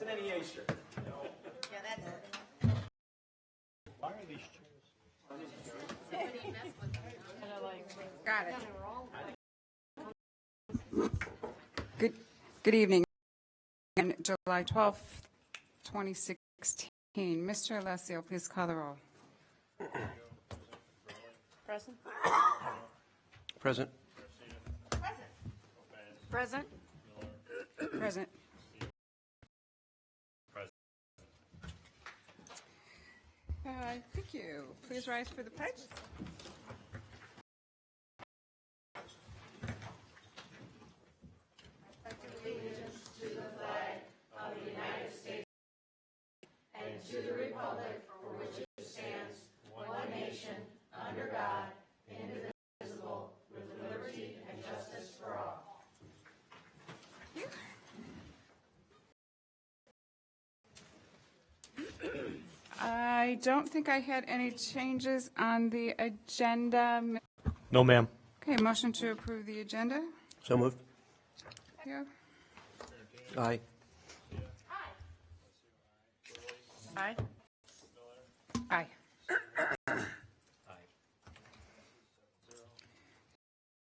an NEA shirt. Yeah, that's it. Why are these chairs? Got it. Good evening. On July 12th, 2016. Mr. Alessio, please call the roll. Present? Present. Present? Present. Thank you. Please rise for the pledge. I don't think I had any changes on the agenda. No, ma'am. Okay, motion to approve the agenda. So moved. Yeah. Aye. Aye. Aye.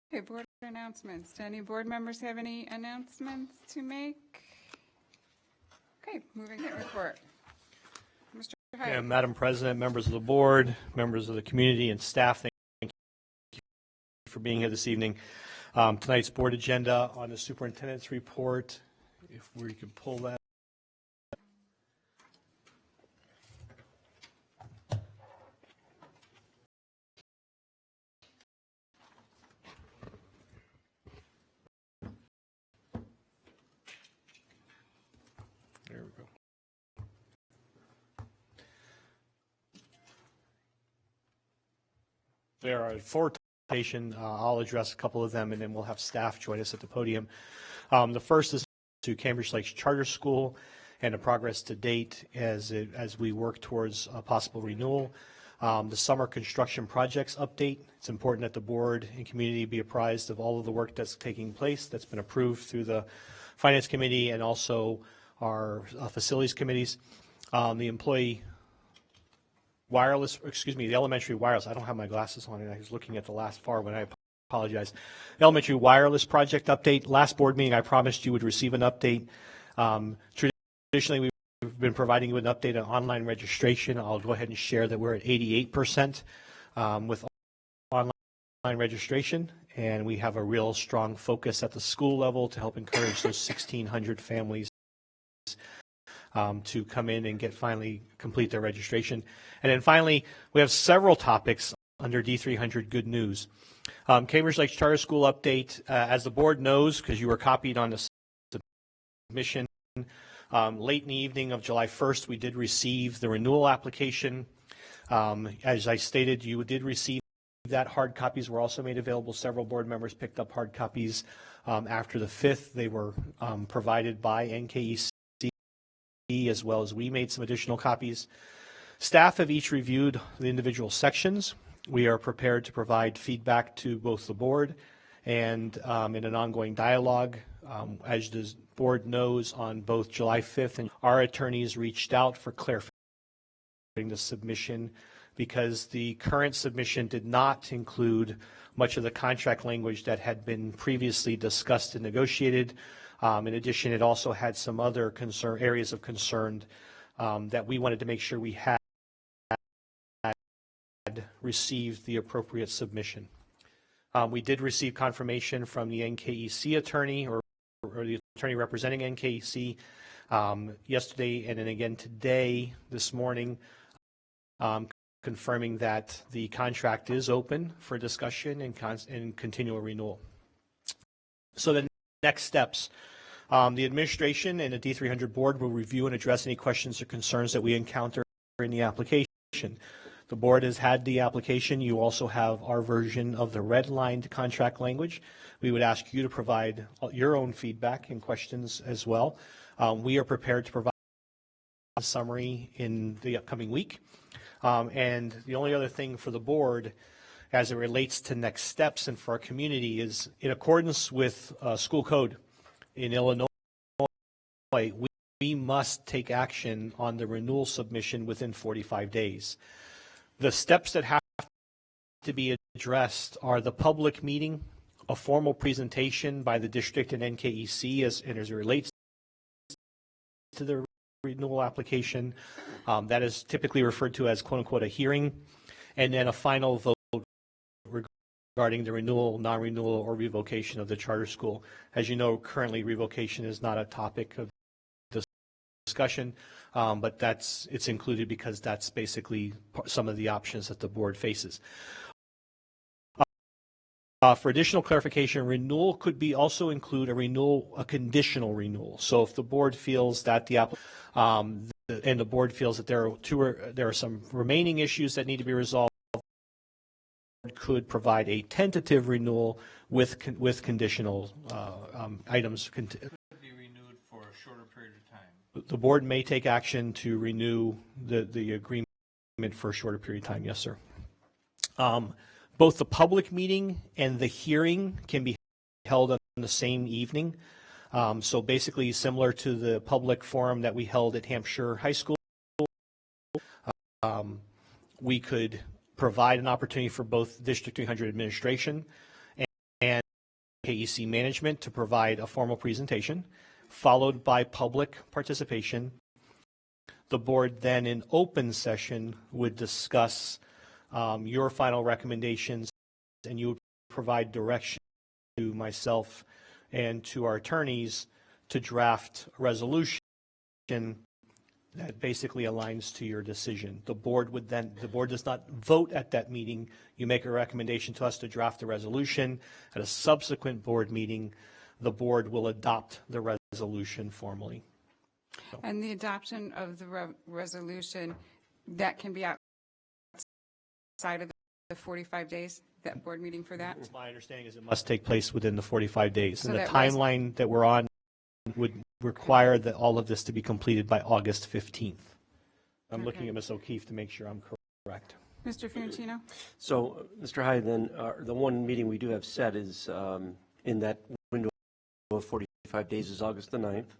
Okay, board announcements. Do any board members have any announcements to make? Okay, moving to report. Mr. Hyde. Yeah, Madam President, members of the board, members of the community, and staff, thank you for being here this evening. Tonight's board agenda on the superintendent's report, if we could pull that. There we go. There are four presentation. I'll address a couple of them, and then we'll have staff join us at the podium. The first is to Cambridge Lakes Charter School and the progress to date as we work towards a possible renewal. The summer construction projects update. It's important that the board and community be apprised of all of the work that's taking place that's been approved through the Finance Committee and also our facilities committees. The employee wireless, the elementary wireless, I don't have my glasses on, and I was looking at the last far when I apologize. The elementary wireless project update. Last board meeting, I promised you would receive an update. Traditionally, we've been providing you an update on online registration. I'll go ahead and share that we're at 88% with online registration, and we have a real strong focus at the school level to help encourage those 1,600 families to come in and finally complete their registration. And then finally, we have several topics under D300 Good News. Cambridge Lakes Charter School update. As the board knows, because you were copied on the submission, late in the evening of July 1st, we did receive the renewal application. As I stated, you did receive that. Hard copies were also made available. Several board members picked up hard copies after the 5th. They were provided by NKEC, as well as we made some additional copies. Staff have each reviewed the individual sections. We are prepared to provide feedback to both the board and in an ongoing dialogue. As the board knows, on both July 5th and our attorneys reached out for clarification the submission because the current submission did not include much of the contract language that had been previously discussed and negotiated. In addition, it also had some other areas of concern that we wanted to make sure we had received the appropriate submission. We did receive confirmation from the NKEC attorney or the attorney representing NKEC yesterday and then again today, this morning, confirming that the contract is open for discussion and continual renewal. So the next steps. The administration and the D300 board will review and address any questions or concerns that we encounter in the application. The board has had the application. You also have our version of the redlined contract language. We would ask you to provide your own feedback and questions as well. We are prepared to provide a summary in the upcoming week. And the only other thing for the board as it relates to next steps and for our community is in accordance with school code in Illinois, we we must take action on the renewal submission within 45 days. The steps that have to be addressed are the public meeting, a formal presentation by the district and NKEC as it relates to the renewal application. That is typically referred to as quote unquote a hearing, and then a final vote regarding the renewal, non-renewal, or revocation of the charter school. As you know, currently revocation is not a topic of discussion, but it's included because that's basically some of the options that the board faces. For additional clarification, renewal could be also include a conditional renewal. So if the board feels that and the board feels that there are some remaining issues that need to be resolved, could provide a tentative renewal with conditional items. Could be renewed for a shorter period of time. The board may take action to renew the agreement for a shorter period of time. Yes, sir. Both the public meeting and the hearing can be held on the same evening. So basically similar to the public forum that we held at Hampshire High School, we could provide an opportunity for both District 300 administration and KEC management to provide a formal presentation, followed by public participation. The board then in open session would discuss your final recommendations, and you would provide direction to myself and to our attorneys to draft a resolution that basically aligns to your decision. The board does not vote at that meeting. You make a recommendation to us to draft the resolution. At a subsequent board meeting, the board will adopt the resolution formally. So. And the adoption of the resolution, that can be outside of the 45 days, that board meeting for that? My understanding is it must take place within the 45 days. So and the timeline that we're on would require that all of this to be completed by August 15th. I'm looking at Ms. O'Keefe to make sure I'm correct. Mr. Fiorentino? So, Mr. Hyde, then the one meeting we do have set is in that window of 45 days is August the 9th.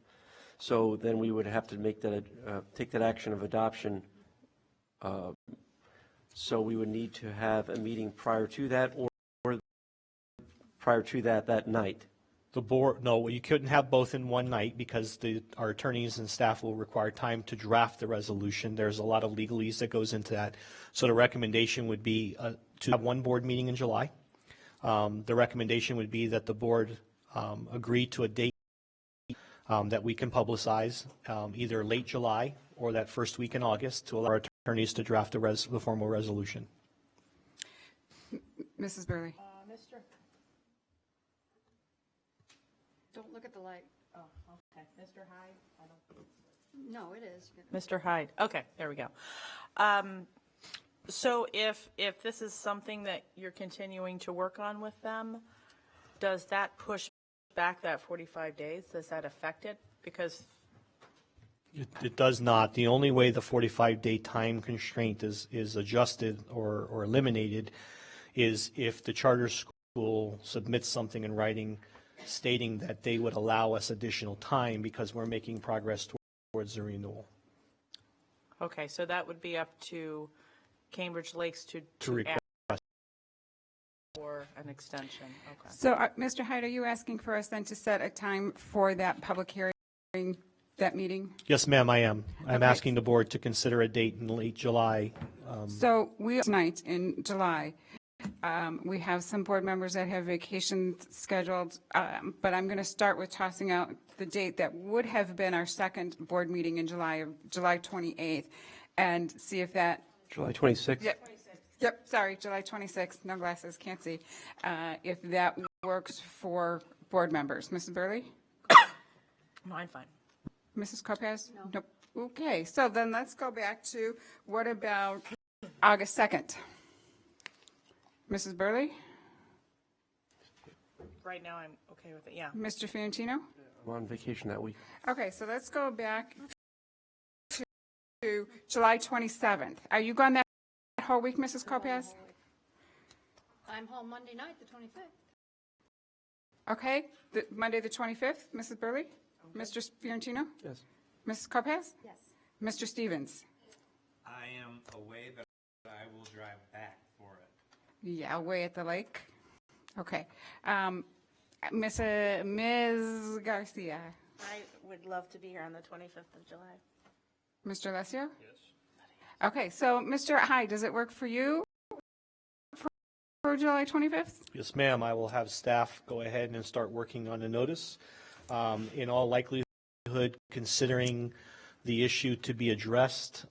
So then we would have to make that take that action of adoption. So we would need to have a meeting prior to that or prior to that night. The board, no, you couldn't have both in one night because our attorneys and staff will require time to draft the resolution. There's a lot of legalese that goes into that. So the recommendation would be to have one board meeting in July. The recommendation would be that the board agree to a date that we can publicize, either late July or that first week in August, to allow our attorneys to draft the formal resolution. Mrs. Burley? Mr. Don't look at the light. Oh, okay. Mr. Hyde? I don't. No, it is. Mr. Hyde. Okay, there we go. So if this is something that you're continuing to work on with them, does that push back that 45 days? Does that affect it? Because it does not. The only way the 45-day time constraint is adjusted or eliminated is if the charter school submits something in writing stating that they would allow us additional time because we're making progress towards the renewal. okay, so that would be up to Cambridge Lakes to request for an extension. Okay. So, Mr. Hyde, are you asking for us then to set a time for that public hearing, that meeting? Yes, ma'am, I am. I'm Okay. asking the board to consider a date in late July. So tonight in July, we have some board members that have vacations scheduled, but I'm going to start with tossing out the date that would have been our second board meeting in July, of July 28th, and see if that. July 26th? Yep, sorry, July 26th, no glasses, can't see. If that works for board members. Mrs. Burley? No, I'm fine. Mrs. Lopez? No. Nope. Okay, so then let's go back to, what about August 2nd? Mrs. Burley? Right now, I'm okay with it, yeah. Mr. Fiorentino? I'm on vacation that week. Okay, so let's go back to July 27th. Are you gone that whole week, Mrs. Lopez? I'm home Monday night, the 25th. Okay, Monday the 25th, Mrs. Burley? Mr. Fiorentino? Yes. Mrs. Carpaz? Yes. Mr. Stevens? I am away, but I will drive back for it. Yeah, away at the lake. Okay. Ms. Garcia? I would love to be here on the 25th of July. Mr. Alessio? Yes. Okay, so Mr. Hyde, does it work for you for July 25th? Yes, ma'am. I will have staff go ahead and start working on a notice. In all likelihood, considering the issue to be addressed,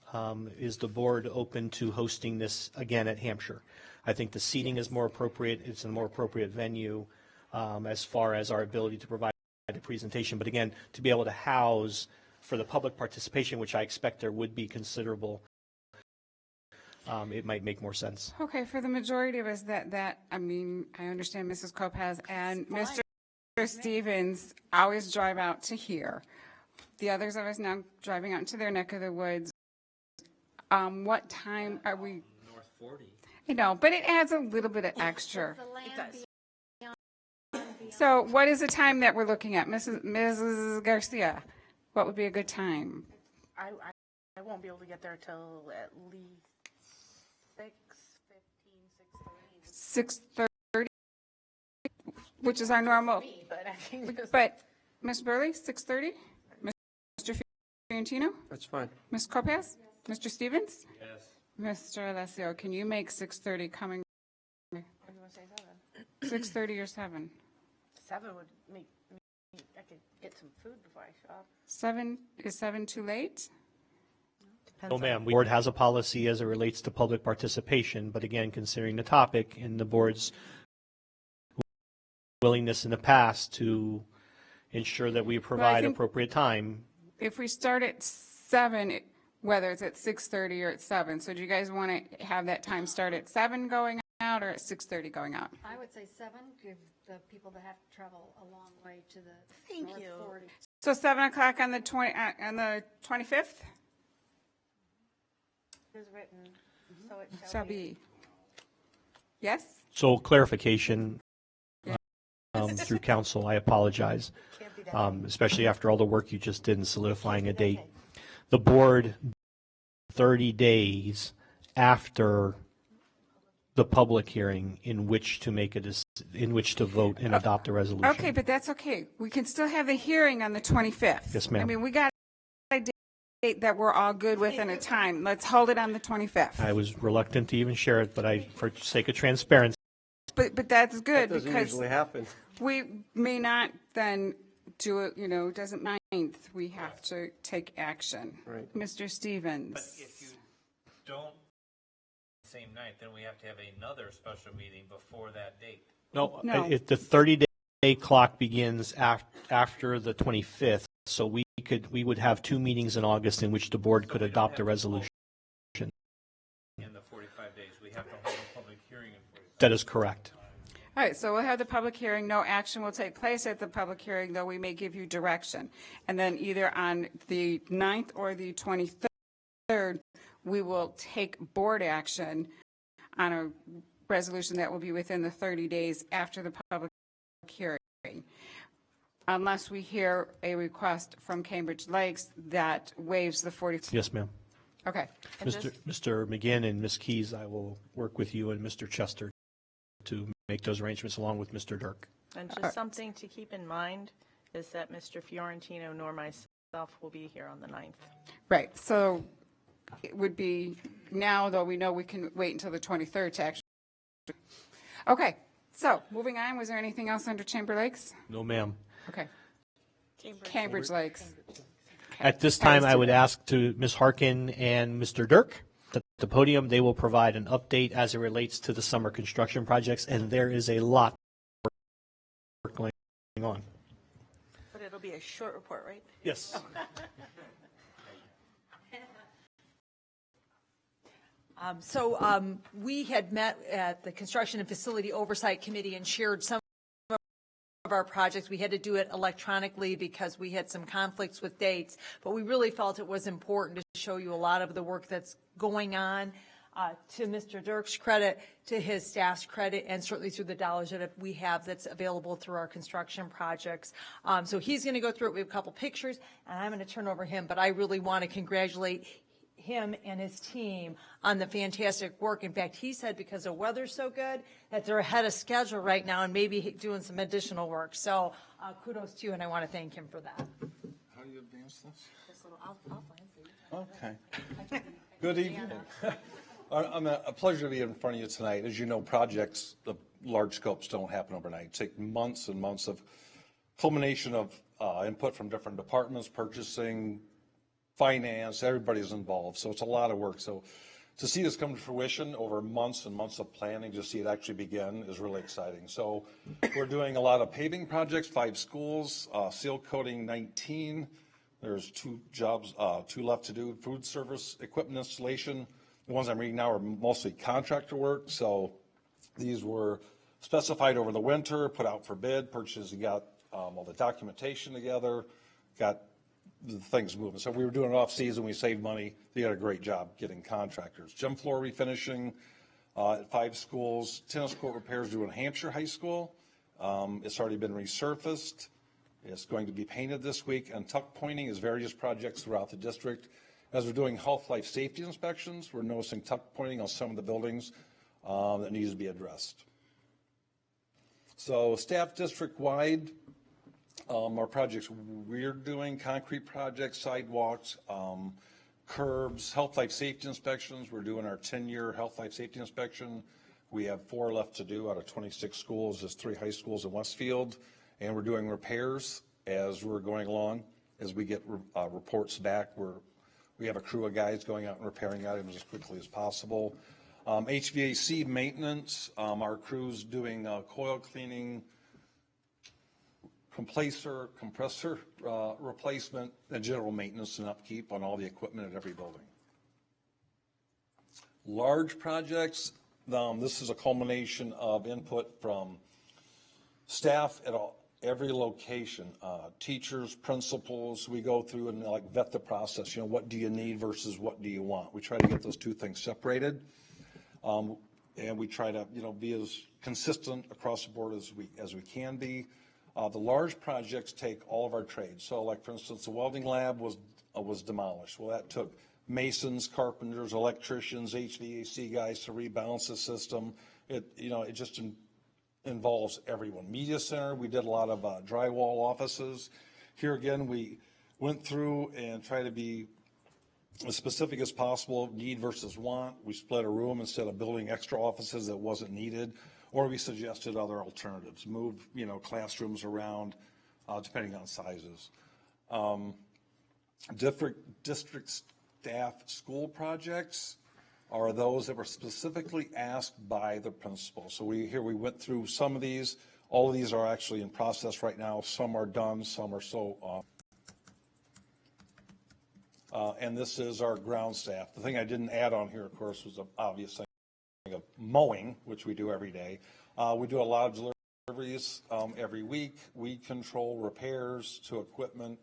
is the board open to hosting this again at Hampshire? I think the seating is more appropriate. It's a more appropriate venue as far as our ability to provide a presentation. But again, to be able to house for the public participation, which I expect there would be considerable, it might make more sense. Okay, for the majority of us, I understand Mrs. Carpaz and Mr. Stevens always drive out to here. The others of us now driving out into their neck of the woods. What time are we? North 40. I know, but it adds a little bit of extra. The land does. So what is the time that we're looking at? Mrs. Garcia, what would be a good time? I won't be able to get there till at least 6:15, 6:30. 6:30, which is our normal. But I think just But, Ms. Burley, 6:30? Mr. Fiorentino? That's fine. Ms. Corpez? Mr. Stevens? Yes. Mr. Alessio, can you make 6:30 coming? what do you want to say 6:30 or 7? 7 would make me, I could get some food before I shop. 7, is 7 too late? No, ma'am. The board has a policy as it relates to public participation, but again, considering the topic and the board's willingness in the past to ensure that we provide think- appropriate time. If we start at 7, whether it's at 6:30 or at 7, so do you guys want to have that time start at 7 going out or at 6:30 going out? I would say 7, give the people that have to travel a long way to the Thank North you. 40. So 7 o'clock on the 25th? It was written, so it Shall be. Yes? So clarification through council, I apologize, especially after all the work you just did in solidifying a date. The board, 30 days after the public hearing in which to make in which to vote and adopt a resolution. Okay, but that's okay. We can still have the hearing on the 25th. Yes, ma'am. I mean, we got a date that we're all good with and a time. Let's hold it on the 25th. I was reluctant to even share it, but for sake of transparency, But that's good That doesn't because usually happen. we may not then do it, doesn't 9th, we have to take action. Right. Mr. Stevens. But if you don't same night, then we have to have another special meeting before that date. no, No. the 30-day clock begins after the 25th, so we would have 2 meetings in August in which the board could adopt a resolution. In the 45 days, we have to hold a public hearing in 45 That is correct. All right, so we'll have the public hearing. No action will take place at the public hearing, though we may give you direction. And then either on the 9th or the 23rd, we will take board action on a resolution that will be within the 30 days after the public hearing, unless we hear a request from Cambridge Lakes that waives the 40. Yes, ma'am. Okay. And Mr. McGinn and Ms. Keys, I will work with you and Mr. Chester to make those arrangements along with Mr. Dirk. And just something to keep in mind is that Mr. Fiorentino nor myself will be here on the 9th. Right, so it would be, now though we know we can wait until the 23rd to actually. Okay, so moving on, was there anything else under Chamber Lakes? No, ma'am. Okay. Cambridge Lakes. At this time, I would ask to Ms. Harkin and Mr. Dirk at the podium. They will provide an update as it relates to the summer construction projects, and there is a lot of work going on. But it'll be a short report, right? Yes. We had met at the Construction and Facility Oversight Committee and shared some of our projects. We had to do it electronically because we had some conflicts with dates, but we really felt it was important to show you a lot of the work that's going on. to Mr. Dirk's credit, to his staff's credit, and certainly through the dollars that we have that's available through our construction projects. So he's going to go through it. We have a couple pictures, and I'm going to turn over him, but I really want to congratulate him and his team on the fantastic work. In fact, he said because the weather's so good that they're ahead of schedule right now and maybe doing some additional work. So kudos to you, and I want to thank him for that. How do you advance this? This little, I'll find it. Okay. Good evening. A pleasure to be in front of you tonight. As you know, projects of large scopes don't happen overnight. Take months and months of culmination of input from different departments, purchasing, finance, everybody's involved. So it's a lot of work. So to see this come to fruition over months and months of planning, to see it actually begin is really exciting. So we're doing a lot of paving projects, 5 schools, seal coating 19. There's 2 jobs, 2 left to do. Food service equipment installation. The ones I'm reading now are mostly contractor work. So these were specified over the winter, put out for bid, purchases, got all the documentation together, got the things moving. So we were doing it off season, we saved money. They did a great job getting contractors. Gym floor refinishing at 5 schools, tennis court repairs due in Hampshire High School. It's already been resurfaced. It's going to be painted this week, and tuck pointing is various projects throughout the district. As we're doing health, life, safety inspections, we're noticing tuck pointing on some of the buildings that needs to be addressed. So staff district-wide, our projects we're doing, concrete projects, sidewalks, curbs, health, life, safety inspections. We're doing our 10-year health, life, safety inspection. We have 4 left to do out of 26 schools. There's 3 high schools in Westfield. And we're doing repairs as we're going along. As we get reports back, we have a crew of guys going out and repairing items as quickly as possible. HVAC maintenance, our crew's doing coil cleaning, compressor replacement, and general maintenance and upkeep on all the equipment at every building. Large projects, this is a culmination of input from staff at every location, teachers, principals. We go through and like vet the process. You know, what do you need versus what do you want? We try to get those 2 things separated, and we try to be as consistent across the board as we can be. The large projects take all of our trades. So, like for instance, the welding lab was demolished. Well, that took masons, carpenters, electricians, HVAC guys to rebalance the system. It just involves everyone. Media center, we did a lot of drywall offices. Here again, we went through and tried to be as specific as possible, need versus want. We split a room instead of building extra offices that wasn't needed, or we suggested other alternatives, move classrooms around depending on sizes. District staff school projects are those that were specifically asked by the principal. So we went through some of these. All of these are actually in process right now. Some are done, some are so. And this is our ground staff. The thing I didn't add on here, of course, was an obvious thing of mowing, which we do every day. We do a lot of deliveries every week. Weed control, repairs to equipment.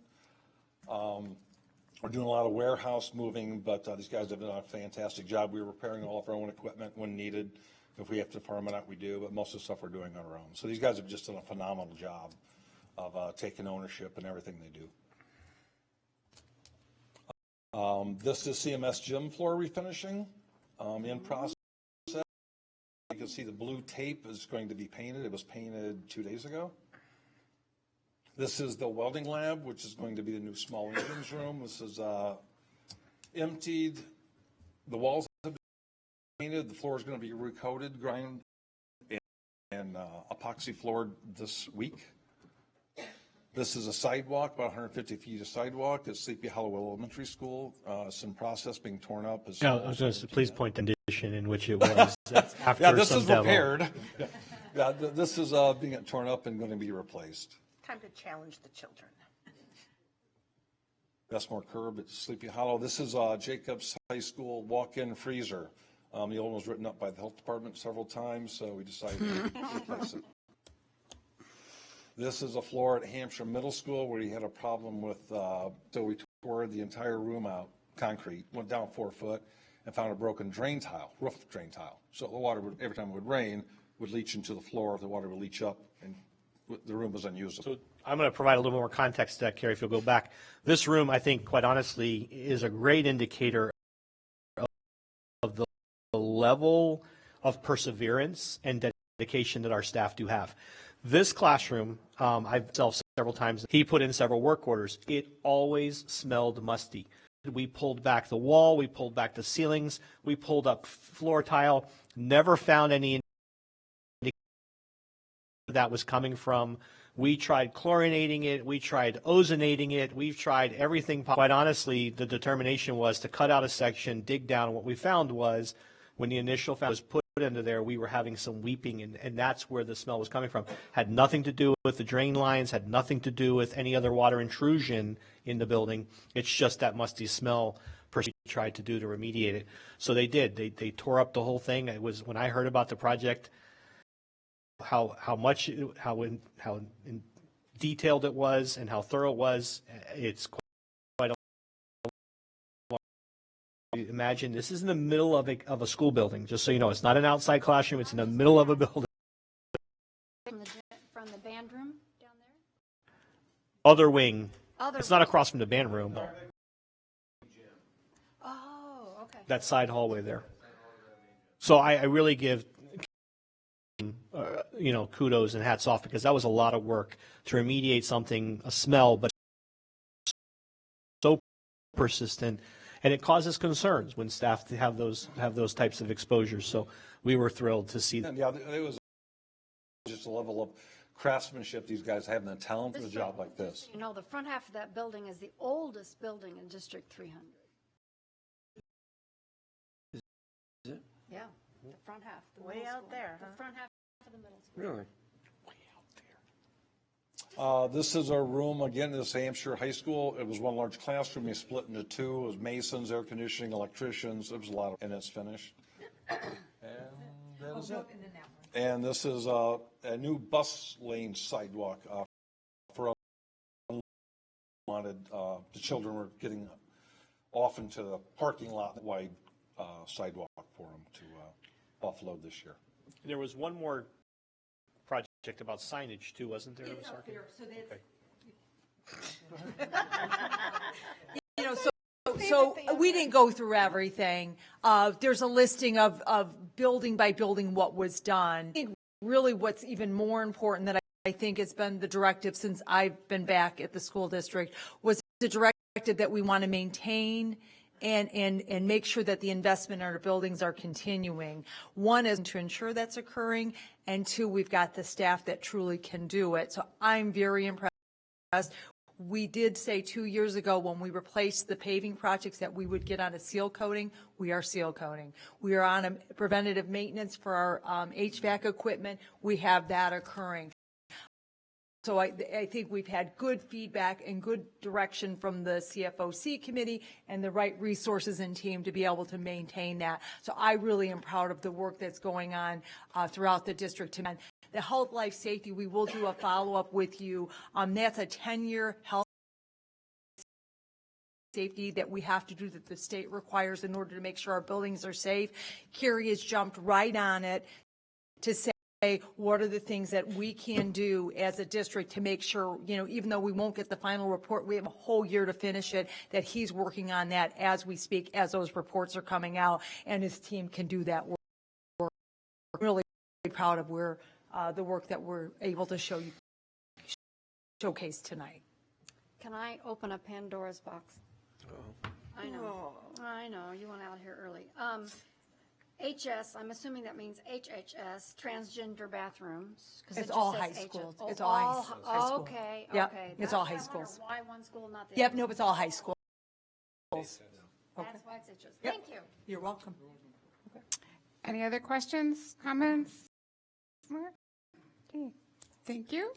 We're doing a lot of warehouse moving, but these guys have done a fantastic job. We're repairing all of our own equipment when needed. If we have to farm it out, we do, but most of the stuff we're doing on our own. So these guys have just done a phenomenal job of taking ownership in everything they do. This is CMS gym floor refinishing in process. You can see the blue tape is going to be painted. It was painted 2 days ago. This is the welding lab, which is going to be the new small engines room. This is emptied. The walls have been painted. The floor is going to be recoated, ground, and epoxy floored this week. This is a sidewalk, about 150 feet of sidewalk at Sleepy Hollow Elementary School. It's in process, being torn up. No, I was going to please point the condition in which it was after yeah, this some is demo. repaired. Yeah, this is being torn up and going to be replaced. Time to challenge the children. Bestmore Curb at Sleepy Hollow. This is Jacobs High School walk-in freezer. The old one was written up by the health department several times, so we decided to replace it. This is a floor at Hampshire Middle School where he had a problem with, so we tore the entire room out, concrete, went down 4 foot, and found a broken drain tile, roof drain tile. So the water would, every time it would rain, would leach into the floor, the water would leach up, and the room was unusable. So I'm going to provide a little more context to that, Carrie, if you'll go back. This room, I think, quite honestly, is a great indicator of the level of perseverance and dedication that our staff do have. This classroom, I've myself several times, he put in several work orders. It always smelled musty. We pulled back the wall, we pulled back the ceilings, we pulled up floor tile, never found any indication that was coming from. We tried chlorinating it, we tried ozonating it, we've tried everything. Quite honestly, the determination was to cut out a section, dig down, and what we found was when the initial found was put into there, we were having some weeping, and that's where the smell was coming from. Had nothing to do with the drain lines, had nothing to do with any other water intrusion in the building. It's just that musty smell person tried to do to remediate it. So they did. They tore up the whole thing. It was, when I heard about the project, how detailed it was and how thorough it was, it's quite imagine this is in the middle of a school building, just so you know. It's not an outside classroom, it's in the middle of a building. From the band room down there? Other wing. Other It's not across from the band room. Oh, okay. That side hallway there. So I really give kudos and hats off, because that was a lot of work to remediate something, a smell, but so persistent. And it causes concerns when staff have those types of exposures. So we were thrilled to see that. Yeah, it was just a level of craftsmanship these guys have, and the talent for a job like this. You know, the front half of that building is the oldest building in District 300. Is it? Yeah, the front half. The Way middle out school. there, huh? The front half of the middle school. Really? This is our room, again, this Hampshire High School. It was one large classroom. We split into two. It was masons, air conditioning, electricians. It was a lot and it's finished. And that is it. And this is a new bus lane sidewalk for wanted. The children were getting off into the parking lot wide sidewalk for them to offload this year. There was one more project about signage too, wasn't there? It's up there, so that's, Okay. you know, so we didn't go through everything. There's a listing of building by building what was done. I think really what's even more important that I think has been the directive since I've been back at the school district was the directive that we want to maintain and make sure that the investment in our buildings are continuing. One is to ensure that's occurring, and two, we've got the staff that truly can do it. So I'm very impressed. We did say 2 years ago when we replaced the paving projects that we would get on a seal coating. We are seal coating. We are on a preventative maintenance for our HVAC equipment. We have that occurring. So I think we've had good feedback and good direction from the CFOC committee and the right resources and team to be able to maintain that. So I really am proud of the work that's going on throughout the district. The health, life, safety, we will do a follow-up with you. That's a 10-year health safety that we have to do that the state requires in order to make sure our buildings are safe. Carrie has jumped right on it to say, what are the things that we can do as a district to make sure, even though we won't get the final report, we have a whole year to finish it, that he's working on that as we speak, as those reports are coming out, and his team can do that work. We're really proud of the work that we're able to showcase tonight. Can I open a Pandora's box? I know, you went out here early. HS, I'm assuming that means HHS, transgender bathrooms. 'Cause it It's just all says high HS. schools. Oh, It's all high school. Okay, Yep, okay. it's all That's high why I wonder schools. Why one school, not the Yep, other? no, it's all high school. That's why it's HS. Yep. Thank you. You're welcome. Any other questions, comments? Okay, thank you.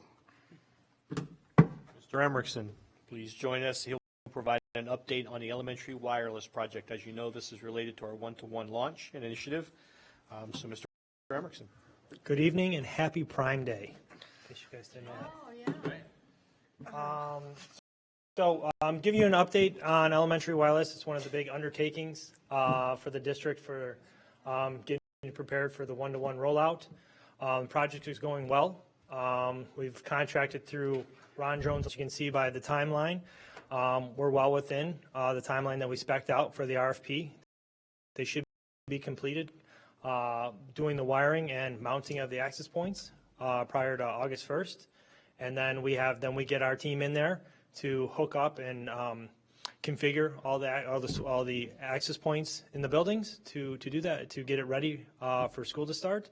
Mr. Emmerson, please join us. He'll provide an update on the elementary wireless project. As you know, this is related to our one-to-one launch and initiative. So, Mr. Emmerson. Good evening and happy Prime Day. In case you guys didn't know that. Oh, yeah. So give you an update on elementary wireless. It's one of the big undertakings for the district for getting prepared for the one-to-one rollout. The project is going well. We've contracted through Ron Jones, as you can see by the timeline. We're well within the timeline that we spec'd out for the RFP. They should be completed doing the wiring and mounting of the access points prior to August 1st. And then we get our team in there to hook up and configure all the access points in the buildings to do that, to get it ready for school to start.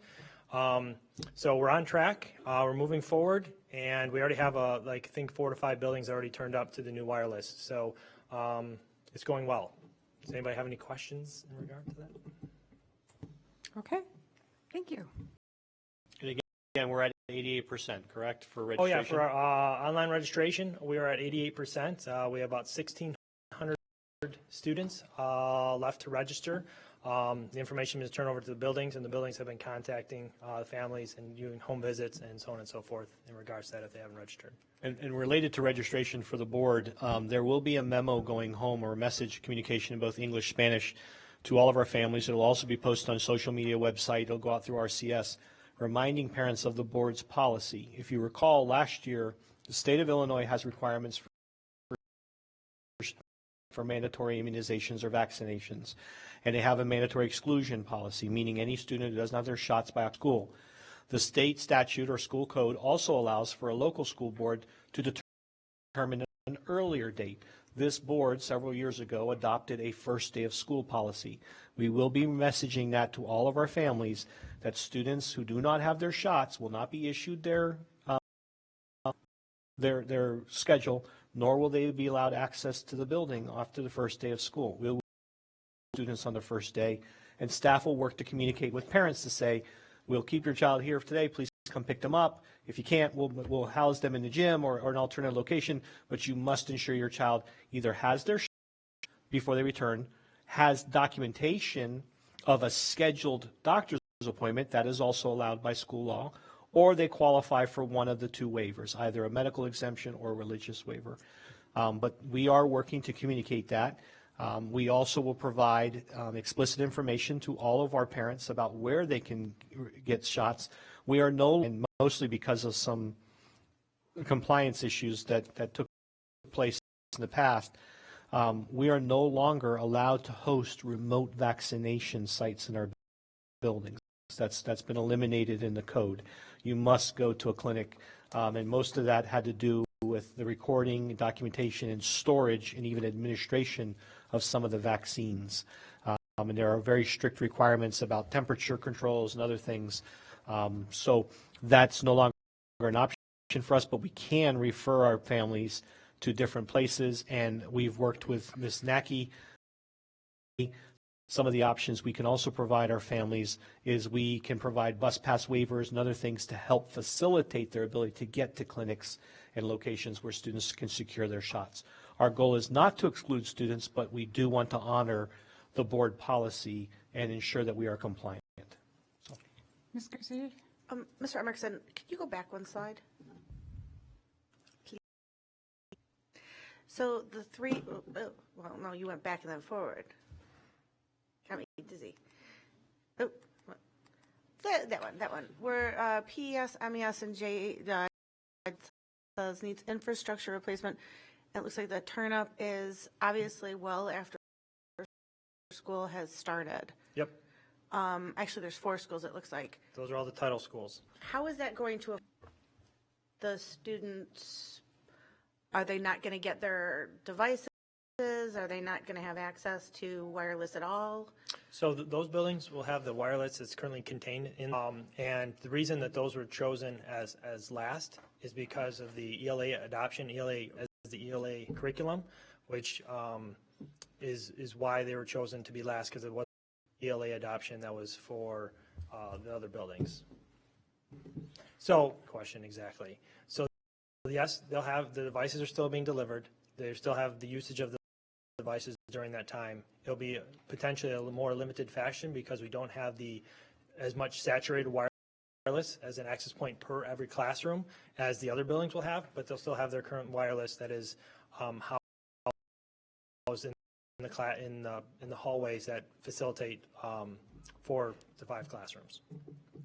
So we're on track. We're moving forward, and we already have I think 4 to 5 buildings already turned up to the new wireless. So it's going well. Does anybody have any questions in regard to that? Okay, thank you. And again, we're at 88%, correct, for Oh registration? yeah, for our online registration, we are at 88%. We have about 1,600 students left to register. The information is turned over to the buildings, and the buildings have been contacting the families and doing home visits and so on and so forth in regards to that if they haven't registered. And related to registration for the board, there will be a memo going home or a message communication in both English, Spanish to all of our families. It will also be posted on social media website. It'll go out through RCS, reminding parents of the board's policy. If you recall, last year, the state of Illinois has requirements for mandatory immunizations or vaccinations, and they have a mandatory exclusion policy, meaning any student who doesn't have their shots by a school. The state statute or school code also allows for a local school board to determine an earlier date. This board, several years ago, adopted a first day of school policy. We will be messaging that to all of our families, that students who do not have their shots will not be issued their schedule, nor will they be allowed access to the building after the first day of school. We'll students on the first day, and staff will work to communicate with parents to say, we'll keep your child here today, please come pick them up. If you can't, we'll house them in the gym or an alternate location, but you must ensure your child either has their shot before they return, has documentation of a scheduled doctor's appointment, that is also allowed by school law, or they qualify for one of the 2 waivers, either a medical exemption or a religious waiver. But we are working to communicate that. We also will provide explicit information to all of our parents about where they can get shots. We are and mostly because of some compliance issues that took place in the past, we are no longer allowed to host remote vaccination sites in our buildings. That's been eliminated in the code. You must go to a clinic, and most of that had to do with the recording, documentation, and storage, and even administration of some of the vaccines. And there are very strict requirements about temperature controls and other things. So that's no longer an option for us, but we can refer our families to different places, and we've worked with Ms. Nacky. Some of the options we can also provide our families is we can provide bus pass waivers and other things to help facilitate their ability to get to clinics and locations where students can secure their shots. Our goal is not to exclude students, but we do want to honor the board policy and ensure that we are compliant. So. Ms. Garcia? Mr. Emerson, could you go back one slide? Please. So the 3, well, no, you went back and then forward. Got me dizzy. Oh, that one. Where PES, MES, and J says needs infrastructure replacement. It looks like the turn up is obviously well after school has started. Yep. Actually, there's 4 schools, it looks like. Those are all the title schools. How is that going to affect the students? Are they not going to get their devices? Are they not going to have access to wireless at all? So those buildings will have the wireless that's currently contained in, and the reason that those were chosen as last is because of the ELA adoption, ELA as the ELA curriculum, which is why they were chosen to be last, because it was ELA adoption that was for the other buildings. So, question exactly. So yes, they'll have, the devices are still being delivered. They still have the usage of the devices during that time. It'll be potentially a more limited fashion because we don't have as much saturated wireless as an access point per every classroom as the other buildings will have, but they'll still have their current wireless that is housed in the hallways that facilitate 4 to 5 classrooms.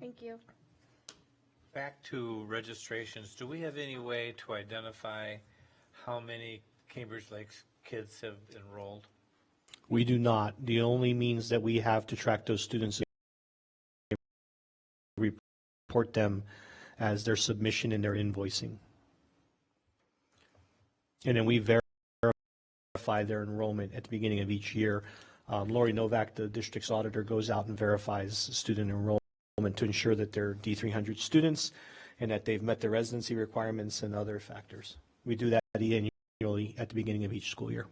Thank you. Back to registrations, do we have any way to identify how many Cambridge Lakes kids have enrolled? We do not. The only means that we have to track those students is report them as their submission and their invoicing. And then we verify their enrollment at the beginning of each year. Lori Novak, the district's auditor, goes out and verifies student enrollment to ensure that they're D300 students and that they've met the residency requirements and other factors. We do that annually at the beginning of each school year.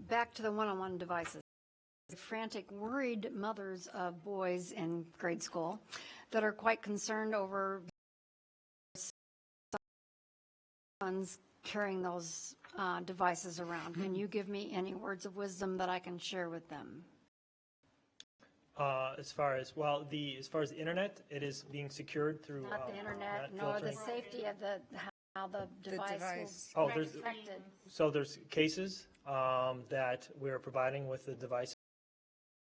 Back to the one-on-one devices. Frantic, worried mothers of boys in grade school that are quite concerned over sons carrying those devices around. Can you give me any words of wisdom that I can share with them? As far as the internet, it is being secured through Not the internet, net nor the filtering. safety of how the device Oh, will be protected. So there's cases that we're providing with the device.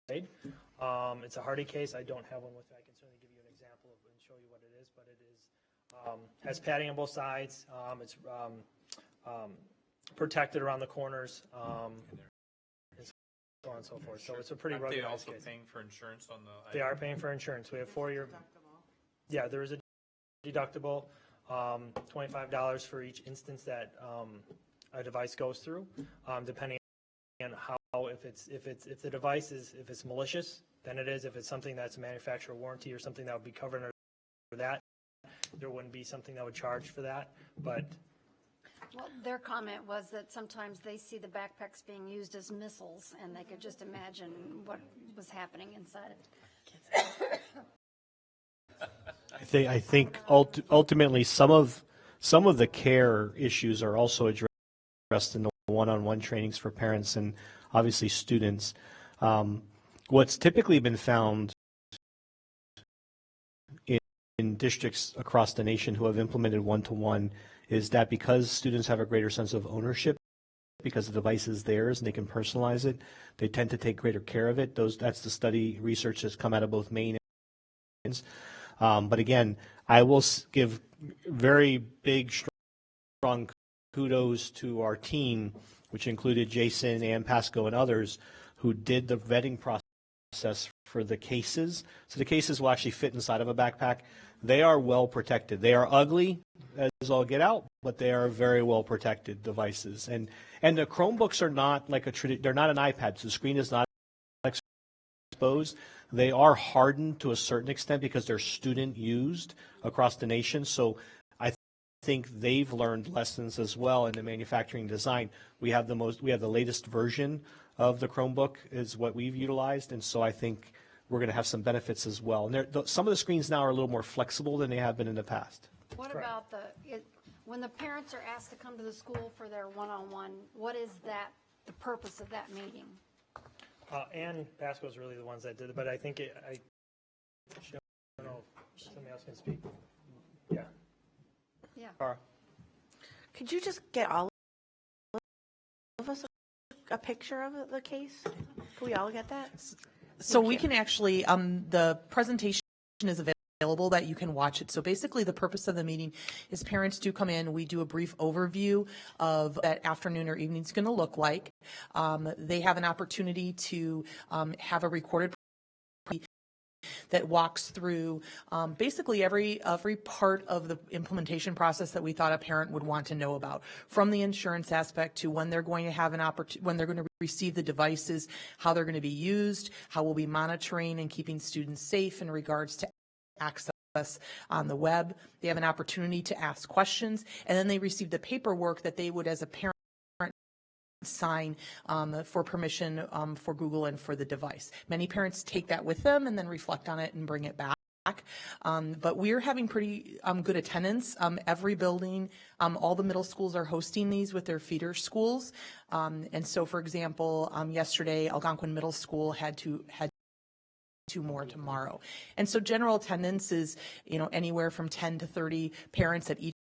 It's a hardy case. I don't have one with me. I can certainly give you an example and show you what it is, but it is has padding on both sides. It's protected around the corners, and so on and so forth. So it's a pretty Aren't they ruggedized also case. paying for insurance on the? They are paying for insurance. We have 4-year. Yeah, there is a deductible, $25 for each instance that a device goes through, depending on how if the device is if it's malicious, then it is. If it's something that's a manufacturer warranty or something that would be covered under that, there wouldn't be something that would charge for that. But Well, their comment was that sometimes they see the backpacks being used as missiles, and they could just imagine what was happening inside it. I think ultimately some of the care issues are also addressed in the one-on-one trainings for parents and obviously students. What's typically been found in districts across the nation who have implemented one-to-one is that because students have a greater sense of ownership, because the device is theirs and they can personalize it, they tend to take greater care of it. That's the study research that's come out of both Maine and but again, I will give very big, strong kudos to our team, which included Jason and Pasco and others, who did the vetting process for the cases. So the cases will actually fit inside of a backpack. They are well protected. They are ugly as all get out, but they are very well protected devices. And the Chromebooks are not like they're not an iPad. So the screen is not exposed. They are hardened to a certain extent because they're student used across the nation. So I think they've learned lessons as well in the manufacturing design. We have the latest version of the Chromebook is what we've utilized, and so I think we're going to have some benefits as well. And some of the screens now are a little more flexible than they have been in the past. What about when the parents are asked to come to the school for their one-on-one, what is the purpose of that meeting? and Pasco's really the ones that did it, but I think I don't know if somebody else can speak. Yeah. Yeah. Cara. Could you just get all of us a picture of the case? Can we all get that? So we can actually, the presentation is available that you can watch it. So basically the purpose of the meeting is parents do come in, we do a brief overview of that afternoon or evening is going to look like. They have an opportunity to have a recorded that walks through basically every part of the implementation process that we thought a parent would want to know about, from the insurance aspect to when they're going to have an opportunity, when they're going to receive the devices, how they're going to be used, how we'll be monitoring and keeping students safe in regards to access on the web. They have an opportunity to ask questions, and then they receive the paperwork that they would, as a parent, sign for permission for Google and for the device. Many parents take that with them and then reflect on it and bring it back. But we're having pretty good attendance. Every building, all the middle schools are hosting these with their feeder schools. And so, for example, yesterday, Algonquin Middle School had two more tomorrow. And so general attendance is, anywhere from 10 to 30 parents at each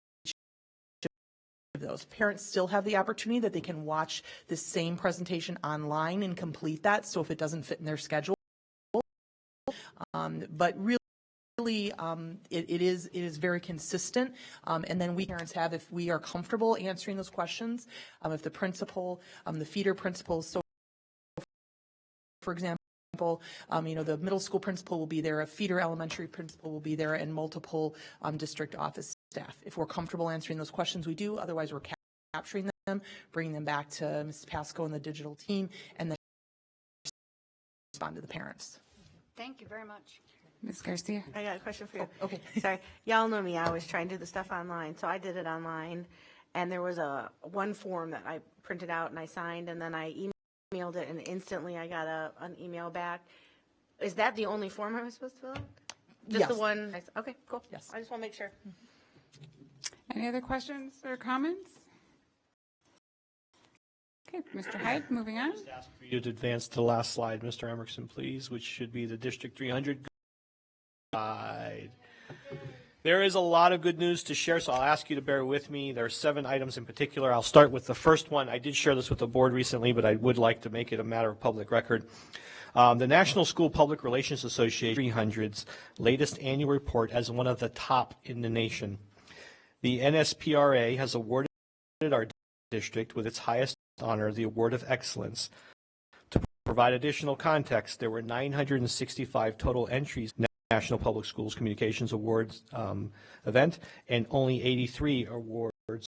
those. Parents still have the opportunity that they can watch the same presentation online and complete that, so if it doesn't fit in their schedule. But really, it is very consistent, and then we parents have, if we are comfortable answering those questions, if the principal, the feeder principal, so for example, the middle school principal will be there, a feeder elementary principal will be there, and multiple district office staff. If we're comfortable answering those questions, we do. Otherwise, we're capturing them, bringing them back to Mrs. Pasco and the digital team, and then respond to the parents. Thank you very much. Ms. Garcia? I got a question for you. Oh, okay. Sorry. Y'all know me. I always try and do the stuff online. So I did it online, and there was one form that I printed out and I signed, and then I emailed it, and instantly I got an email back. Is that the only form I was supposed to fill out? Just Yes. the one? Okay, cool. Yes. I just want to make sure. Any other questions or comments? Okay, Mr. Hyde, moving on. Ask for you to advance to the last slide, Mr. Emerson, please, which should be the District 300 guide. There is a lot of good news to share, so I'll ask you to bear with me. There are 7 items in particular. I'll start with the first one. I did share this with the board recently, but I would like to make it a matter of public record. The National School Public Relations Association 300's latest annual report as one of the top in the nation. The NSPRA has awarded our district with its highest honor, the Award of Excellence. To provide additional context, there were 965 total entries in the National Public Schools Communications Awards event, and only 83 awards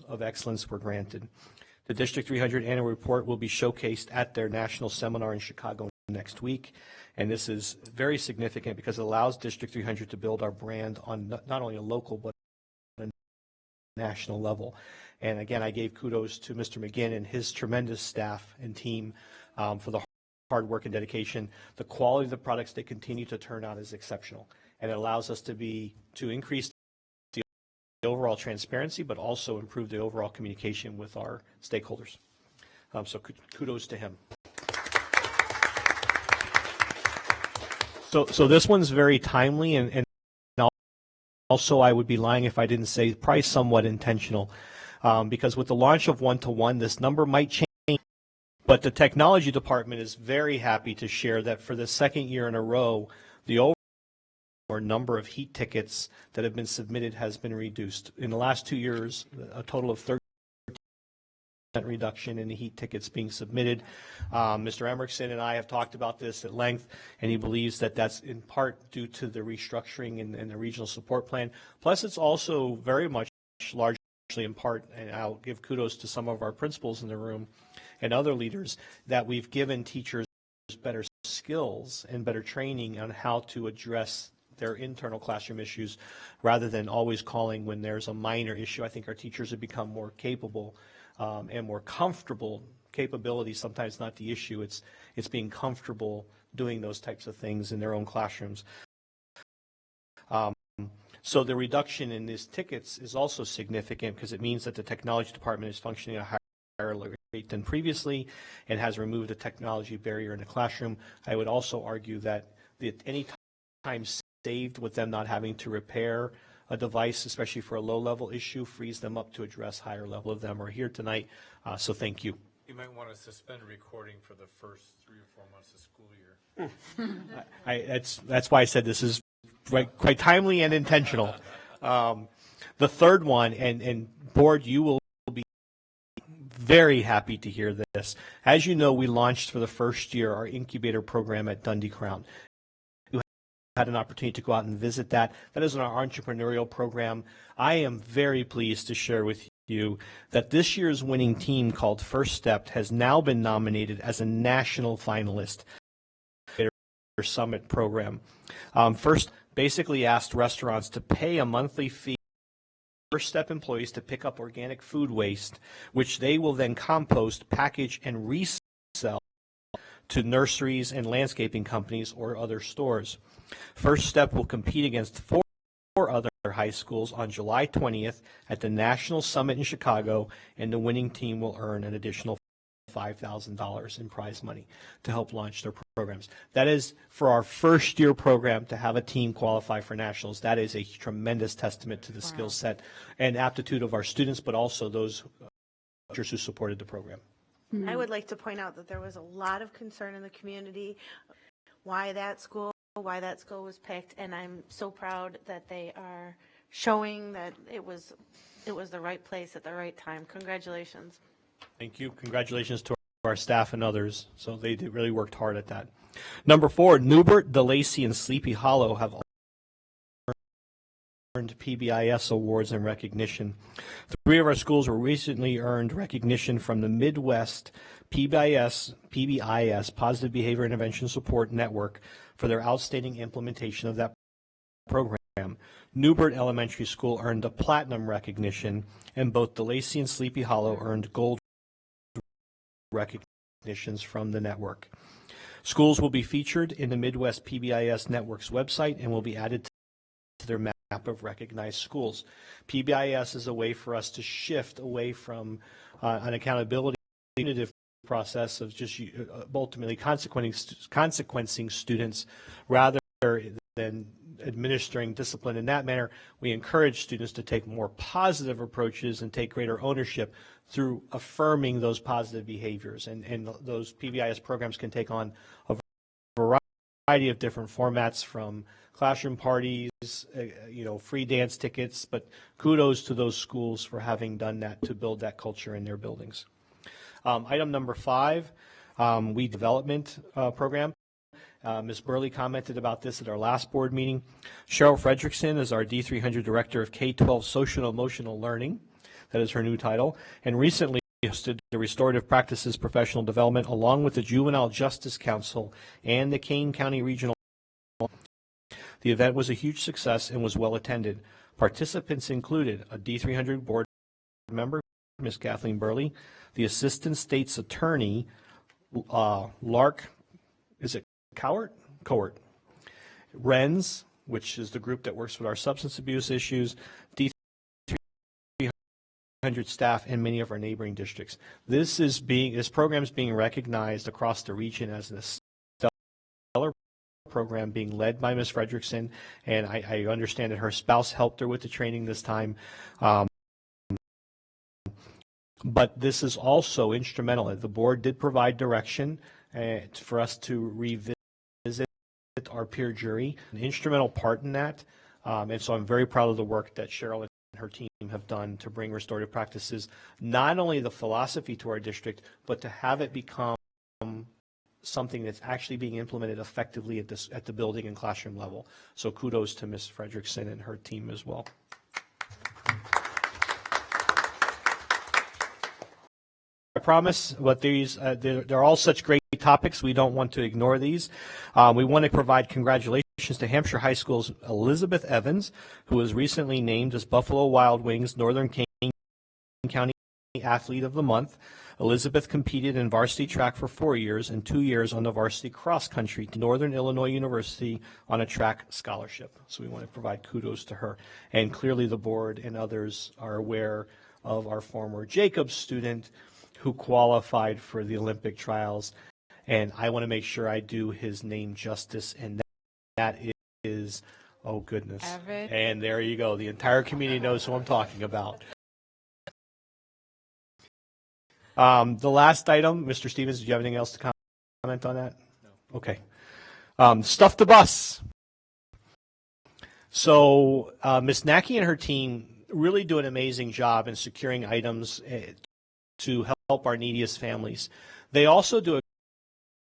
of excellence were granted. The District 300 annual report will be showcased at their national seminar in Chicago next week, and this is very significant because it allows District 300 to build our brand on not only a local but a national level. And again, I gave kudos to Mr. McGinn and his tremendous staff and team for the hard work and dedication. The quality of the products they continue to turn out is exceptional, and it allows us to increase the overall transparency, but also improve the overall communication with our stakeholders. So kudos to him. So this one's very timely, and also I would be lying if I didn't say probably somewhat intentional. Because with the launch of one-to-one, this number might change, but the technology department is very happy to share that for the second year in a row, the overall number of heat tickets that have been submitted has been reduced. In the last 2 years, a total of 13% reduction in the heat tickets being submitted. Mr. Emerson and I have talked about this at length, and he believes that that's in part due to the restructuring in the regional support plan. Plus, it's also very much large. In part, and I'll give kudos to some of our principals in the room and other leaders, that we've given teachers better skills and better training on how to address their internal classroom issues rather than always calling when there's a minor issue. I think our teachers have become more capable and more comfortable. Capability sometimes not the issue. It's being comfortable doing those types of things in their own classrooms. So the reduction in these tickets is also significant because it means that the technology department is functioning at a higher rate than previously and has removed the technology barrier in the classroom. I would also argue that any time saved with them not having to repair a device, especially for a low-level issue, frees them up to address higher level of them. Are here tonight, so thank you. You might want to suspend recording for the first 3 or 4 months of school year. That's why I said this is quite timely and intentional. The third one, and board, you will be very happy to hear this. As you know, we launched for the first year our incubator program at Dundee Crown. You had an opportunity to go out and visit that. That is our entrepreneurial program. I am very pleased to share with you that this year's winning team, called First Step, has now been nominated as a national finalist Summit program. First basically asked restaurants to pay a monthly fee for First Step employees to pick up organic food waste, which they will then compost, package, and resell to nurseries and landscaping companies or other stores. First Step will compete against 4 other high schools on July 20th at the National Summit in Chicago, and the winning team will earn an additional $5,000 in prize money to help launch their programs. That is, for our first year program to have a team qualify for nationals, that is a tremendous testament to the skill set and aptitude of our students, but also those teachers who supported the program. I would like to point out that there was a lot of concern in the community why that school was picked, and I'm so proud that they are showing that it was the right place at the right time. Congratulations. Thank you. Congratulations to our staff and others. So they really worked hard at that. Number 4, Newbert, DeLacy, and Sleepy Hollow have earned PBIS awards and recognition. 3 of our schools were recently earned recognition from the Midwest PBIS Positive Behavior Intervention Support Network for their outstanding implementation of that program. Newbert Elementary School earned a platinum recognition, and both DeLacy and Sleepy Hollow earned gold recognitions from the network. Schools will be featured in the Midwest PBIS Network's website and will be added to their map of recognized schools. PBIS is a way for us to shift away from an accountability process of just ultimately consequencing students rather than administering discipline in that manner. We encourage students to take more positive approaches and take greater ownership through affirming those positive behaviors. And those PBIS programs can take on a variety of different formats, from classroom parties, free dance tickets, but kudos to those schools for having done that to build that culture in their buildings. Item number 5, we development program. Ms. Burley commented about this at our last board meeting. Cheryl Fredrickson is our D300 Director of K-12 Social and Emotional Learning. That is her new title. And recently hosted the Restorative Practices Professional Development along with the Juvenile Justice Council and the Kane County Regional. The event was a huge success and was well attended. Participants included a D300 board member, Ms. Kathleen Burley, the Assistant State's Attorney, Lark, is it Cowart? RENS, which is the group that works with our substance abuse issues, D300 staff, and many of our neighboring districts. This program is being recognized across the region as a stellar program being led by Ms. Fredrickson, and I understand that her spouse helped her with the training this time. But this is also instrumental. The board did provide direction for us to revisit our peer jury, an instrumental part in that. And so I'm very proud of the work that Cheryl and her team have done to bring restorative practices, not only the philosophy to our district, but to have it become something that's actually being implemented effectively at the building and classroom level. So kudos to Ms. Fredrickson and her team as well. I promise, but they're all such great topics. We don't want to ignore these. We want to provide congratulations to Hampshire High School's Elizabeth Evans, who was recently named as Buffalo Wild Wings Northern Kane County Athlete of the Month. Elizabeth competed in varsity track for 4 years and 2 years on the varsity cross country to Northern Illinois University on a track scholarship. So we want to provide kudos to her. And clearly the board and others are aware of our former Jacobs student who qualified for the Olympic trials. And I want to make sure I do his name justice, and that is, oh goodness. Avid. And there you go. The entire community knows who I'm talking about. The last item, Mr. Stevens, do you have anything else to comment on that? No. Okay. Stuff the bus. So Ms. Nackey and her team really do an amazing job in securing items to help our neediest families. They also do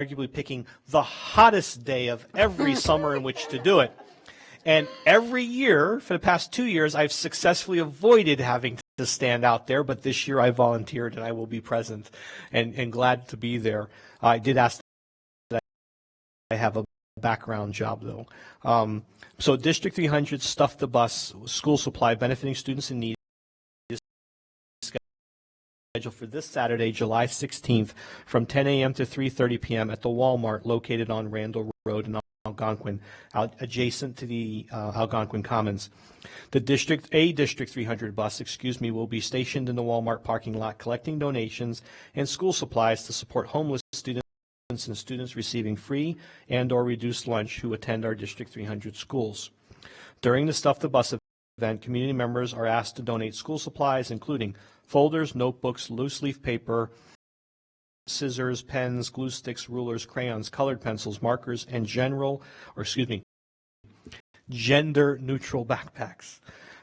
arguably picking the hottest day of every summer in which to do it. And every year, for the past 2 years, I've successfully avoided having to stand out there, but this year I volunteered and I will be present and glad to be there. I did ask that I have a background job, though. So District 300 Stuff the Bus school supply benefiting students in need is scheduled for this Saturday, July 16th from 10 a.m. to 3:30 p.m. at the Walmart located on Randall Road. And Algonquin, adjacent to the Algonquin Commons. The District 300 bus, will be stationed in the Walmart parking lot collecting donations and school supplies to support homeless students and students receiving free and or reduced lunch who attend our District 300 schools. During the Stuff the Bus event, community members are asked to donate school supplies, including folders, notebooks, loose leaf paper, scissors, pens, glue sticks, rulers, crayons, colored pencils, markers, and gender-neutral backpacks.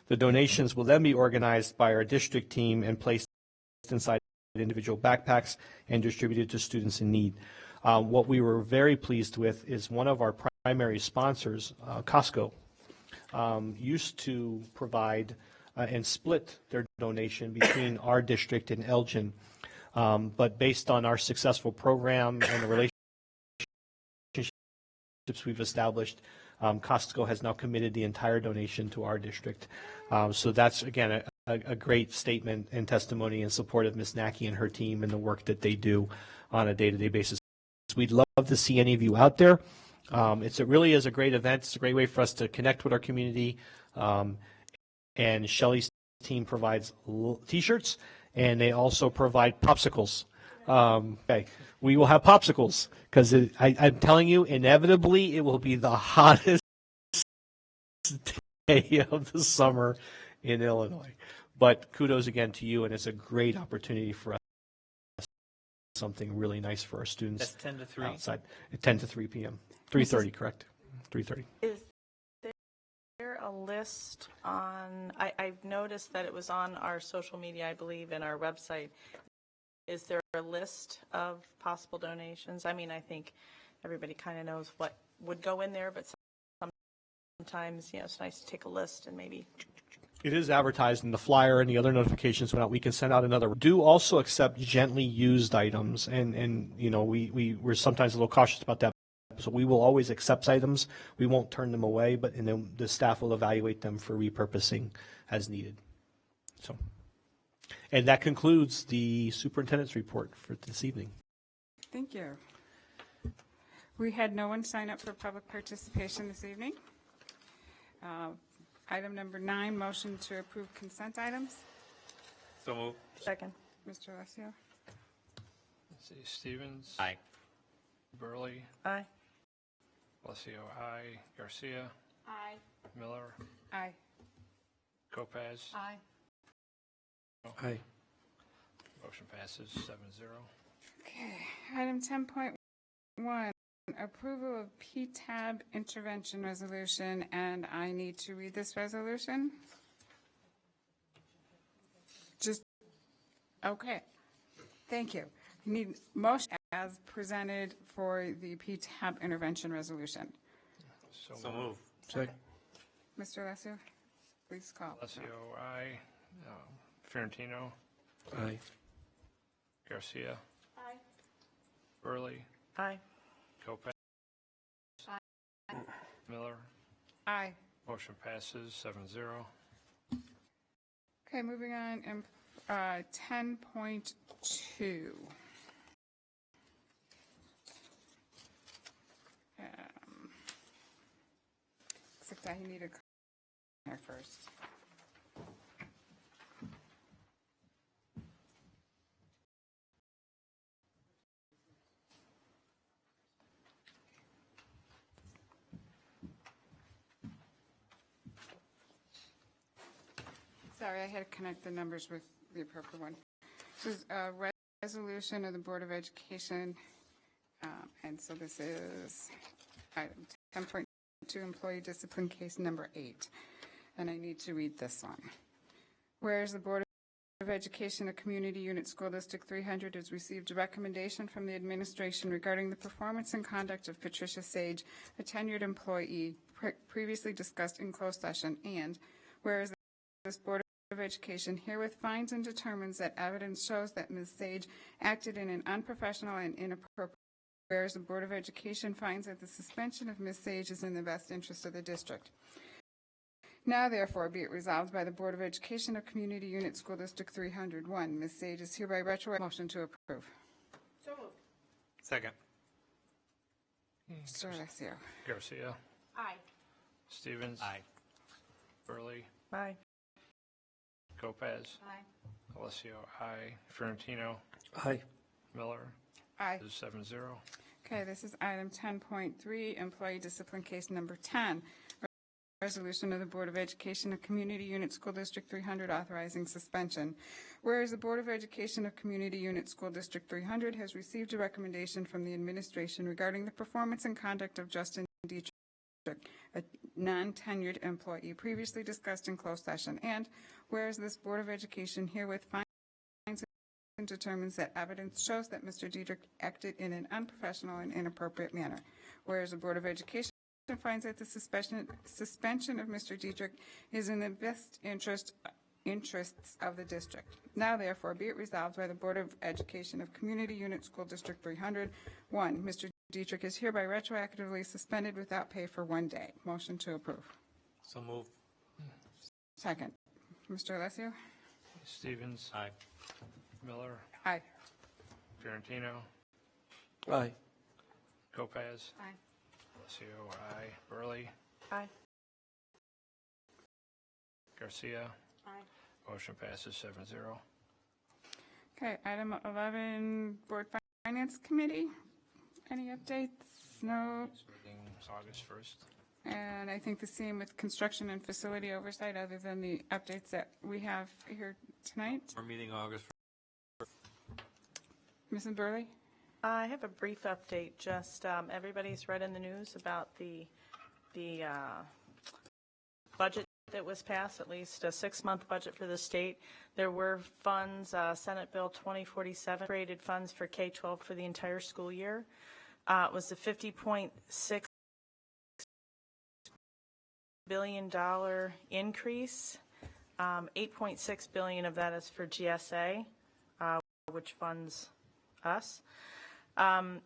The donations will then be organized by our district team and placed inside individual backpacks and distributed to students in need. What we were very pleased with is one of our primary sponsors, Costco, used to provide and split their donation between our district and Elgin. But based on our successful program and the relationships we've established, Costco has now committed the entire donation to our district. So that's, again, a great statement and testimony in support of Ms. Nackey and her team and the work that they do on a day-to-day basis. We'd love to see any of you out there. It really is a great event. It's a great way for us to connect with our community. And Shelley's team provides T-shirts, and they also provide popsicles. Okay, we will have popsicles because I'm telling you, inevitably, it will be the hottest day of the summer in Illinois. But kudos again to you, and it's a great opportunity for us. Something really nice for our students. That's 10 to 3? Outside, at 10 to 3 p.m. 3:30, correct? 3:30. Is there a list on, I've noticed that it was on our social media, I believe, and our website. Is there a list of possible donations? I mean, I think everybody kind of knows what would go in there, but sometimes, it's nice to take a list and maybe. It is advertised in the flyer and the other notifications went out. We can send out another. Do also accept gently used items, and we're sometimes a little cautious about that. So we will always accept items. We won't turn them away, and then the staff will evaluate them for repurposing as needed. So, and that concludes the superintendent's report for this evening. Thank you. We had no one sign up for public participation this evening. Item number 9, motion to approve consent items. So move. Second. Mr. Alessio? Let's see, Stevens. Aye. Burley. Aye. Alessio, aye. Garcia. Aye. Miller. Aye. Lopez. Aye. Aye. Motion passes 7-0. Okay. Item 10.1, approval of PTAB intervention resolution, and I need to read this resolution. Okay. Thank you. I need motion as presented for the PTAB intervention resolution. So move. Second. Mr. Alessio, please call. Alessio, aye. Fiorentino. Aye. Garcia. Aye. Burley. Aye. Lopez. Aye. Miller. Aye. Motion passes 7-0. Okay, moving on, 10.2. Except I need a there first. Sorry, I had to connect the numbers with the appropriate one. This is a resolution of the Board of Education, and so this is item 10.2, employee discipline case number 8, and I need to read this one. Whereas the Board of Education of Community Unit School District 300 has received a recommendation from the administration regarding the performance and conduct of Patricia Sage, a tenured employee previously discussed in closed session, and whereas this Board of Education herewith finds and determines that evidence shows that Ms. Sage acted in an unprofessional and inappropriate. Whereas the Board of Education finds that the suspension of Ms. Sage is in the best interest of the district. Now, therefore, be it resolved by the Board of Education of Community Unit School District 301, Ms. Sage is hereby retroactive. Motion to approve. So moved. Second. Mr. Alessio. Garcia. Aye. Stevens. Aye. Burley. Aye. Lopez. Aye. Alessio, aye. Ferentino. Aye. Miller. Aye. Is 7-0. Okay, this is item 10.3, employee discipline case number 10. Resolution of the Board of Education of Community Unit School District 300 authorizing suspension. Whereas the Board of Education of Community Unit School District 300 has received a recommendation from the administration regarding the performance and conduct of Justin Dietrich, a non-tenured employee previously discussed in closed session. And whereas this Board of Education herewith finds and determines that evidence shows that Mr. Dietrich acted in an unprofessional and inappropriate manner. Whereas the Board of Education finds that the suspension of Mr. Dietrich is in the best interests of the district. Now, therefore, be it resolved by the Board of Education of Community Unit School District 300, 1, Mr. Dietrich is hereby retroactively suspended without pay for 1 day. Motion to approve. So move. Second. Mr. Alessio? Stevens. Aye. Miller. Aye. Ferentino. Aye. Lopez. Aye. Alessio, aye. Burley. Aye. Garcia. Aye. Motion passes 7-0. Okay, item 11, Board Finance Committee. Any updates? No. Meeting August 1st. And I think the same with construction and facility oversight, other than the updates that we have here tonight. We're meeting August. Mrs. Burley? I have a brief update. Just everybody's read in the news about the budget that was passed, at least a 6-month budget for the state. There were funds, Senate Bill 2047, created funds for K-12 for the entire school year. It was a $50.6 billion increase. $8.6 billion of that is for GSA, which funds us.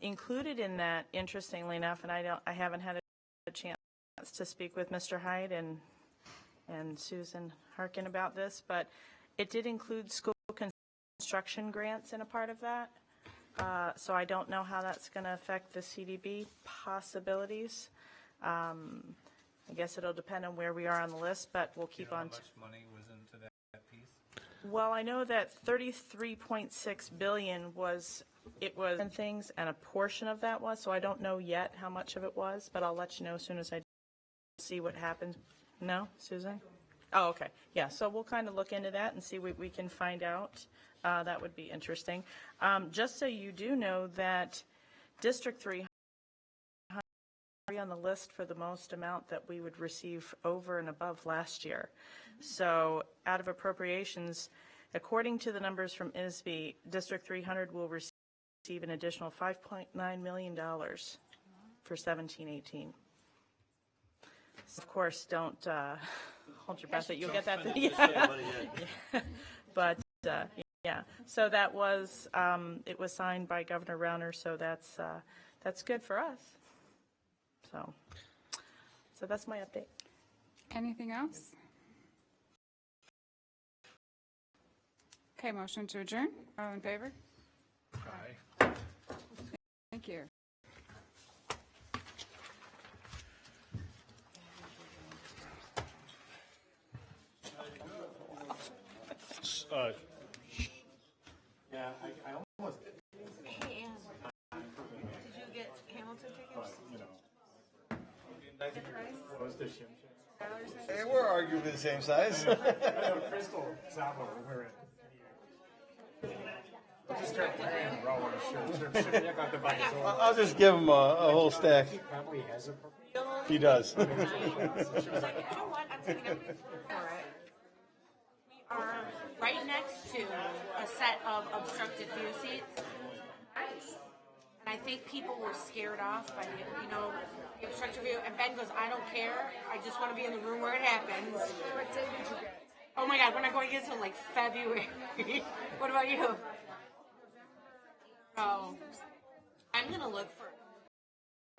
Included in that, interestingly enough, and I haven't had a chance to speak with Mr. Hyde and Susan Harkin about this, but it did include school construction grants in a part of that. So I don't know how that's going to affect the CDB possibilities. I guess it'll depend on where we are on the list, but we'll keep on. How much money was into that piece? Well, I know that 33.6 billion was and things, and a portion of that was, so I don't know yet how much of it was, but I'll let you know as soon as I see what happens. No, Susan? Oh, okay. Yeah, so we'll kind of look into that and see what we can find out. That would be interesting. Just so you do know that District 300 on the list for the most amount that we would receive over and above last year. So out of appropriations, according to the numbers from ISB, District 300 will receive an additional $5.9 million for 17-18. Of course, don't hold your breath that you'll get that. Yeah. But yeah, so that was it was signed by Governor Rauner, so that's good for us. So that's my update. Anything else? Okay, motion to adjourn. All in favor? Aye. Thank you. Yeah, I almost Hey, Ann, did you get Hamilton tickets? Hey, we're arguably the same size. Crystal Zabo, we're in. Just start wearing the raw shirt. I'll just give him a whole stack. He probably has a. He does. She's like, you know what, I'm taking everything for it. We are right next to a set of obstructed view seats. Nice. And I think people were scared off by, the obstructed view. And Ben goes, I don't care. I just want to be in the room where it happens. What day did you get? Oh my God, we're not going until like February. What about you? Oh, I'm going to look for